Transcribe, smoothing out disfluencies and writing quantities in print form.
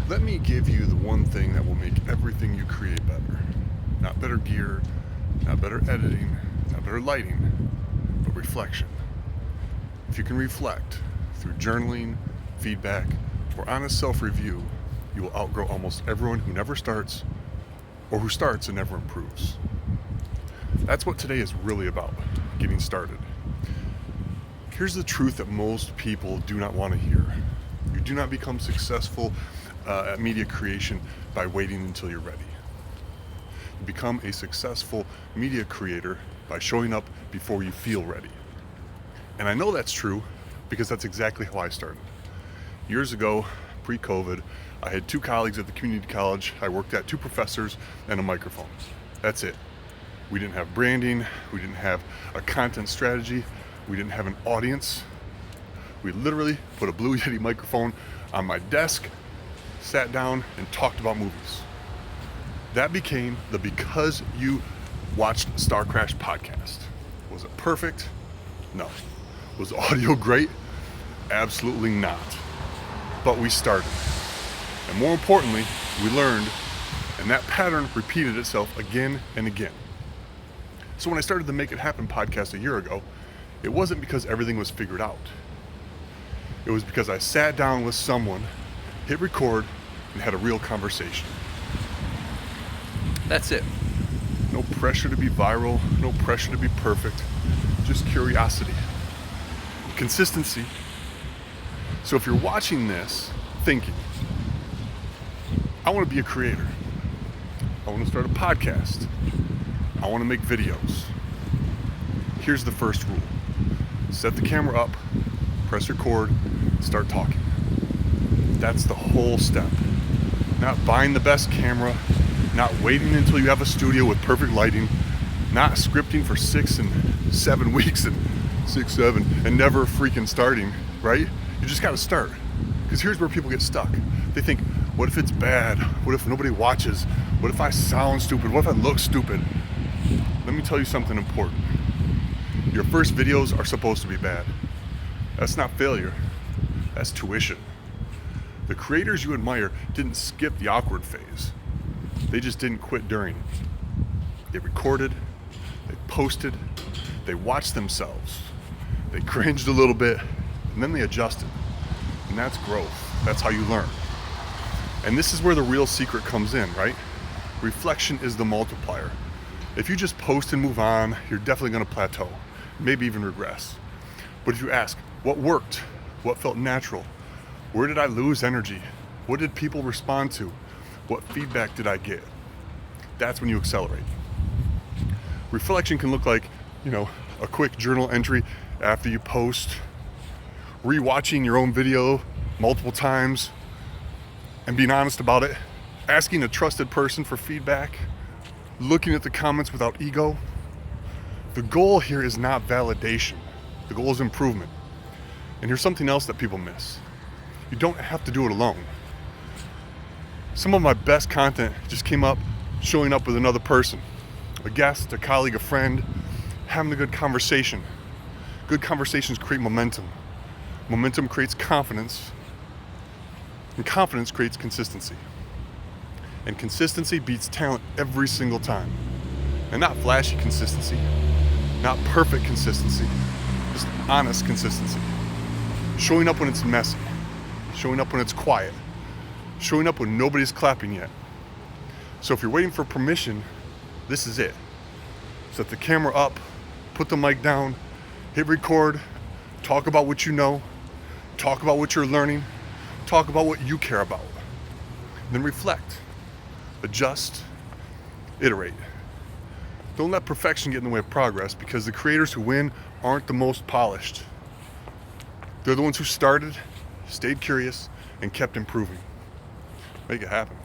Let me give you the one thing that will make everything you create better. Not better gear, not better editing, not better lighting, but reflection. If you can reflect through journaling, feedback, or honest self-review, you will outgrow almost everyone who never starts or who starts and never improves. That's what today is really about, getting started. Here's the truth that most people do not want to hear. You do not become successful at media creation by waiting until you're ready. You become a successful media creator by showing up before you feel ready. And I know that's true because that's exactly how I started. Years ago, pre-COVID, I had 2 colleagues at the community college I worked at, 2 professors, and a microphone. That's it. We didn't have branding, we didn't have a content strategy, we didn't have an audience. We literally put a Blue Yeti microphone on my desk, sat down, and talked about movies. That became the Because You Watched Star Crash podcast. Was it perfect? No. Was the audio great? Absolutely not. But we started. And more importantly, we learned, and that pattern repeated itself again and again. So when I started the Make It Happen podcast a year ago, it wasn't because everything was figured out. It was because I sat down with someone, hit record, and had a real conversation. That's it. No pressure to be viral, no pressure to be perfect, just curiosity. Consistency. So if you're watching this thinking, I want to be a creator, I want to start a podcast, I want to make videos, here's the first rule. Set the camera up, press record, start talking. That's the whole step. Not buying the best camera, not waiting until you have a studio with perfect lighting, not scripting for 6 and 7 weeks and 6, 7, and never freaking starting, right? You just gotta start. Because here's where people get stuck. They think, what if it's bad? What if nobody watches? What if I sound stupid? What if I look stupid? Let me tell you something important. Your first videos are supposed to be bad. That's not failure, that's tuition. The creators you admire didn't skip the awkward phase. They just didn't quit during it. They recorded, they posted, they watched themselves, they cringed a little bit, and then they adjusted. And that's growth. That's how you learn. And this is where the real secret comes in, right? Reflection is the multiplier. If you just post and move on, you're definitely gonna plateau, maybe even regress. But if you ask, what worked? What felt natural? Where did I lose energy? What did people respond to? What feedback did I get? That's when you accelerate. Reflection can look like, a quick journal entry after you post, rewatching your own video multiple times and being honest about it, asking a trusted person for feedback, looking at the comments without ego. The goal here is not validation. The goal is improvement. And here's something else that people miss. You don't have to do it alone. Some of my best content just came up showing up with another person, a guest, a colleague, a friend, having a good conversation. Good conversations create momentum. Momentum creates confidence, and confidence creates consistency. And consistency beats talent every single time. And not flashy consistency, not perfect consistency, just honest consistency. Showing up when it's messy, showing up when it's quiet, showing up when nobody's clapping yet. So if you're waiting for permission, this is it. Set the camera up, put the mic down, hit record, talk about what you know, talk about what you're learning, talk about what you care about. Then reflect, adjust, iterate. Don't let perfection get in the way of progress, because the creators who win aren't the most polished. They're the ones who started, stayed curious, and kept improving. Make it happen.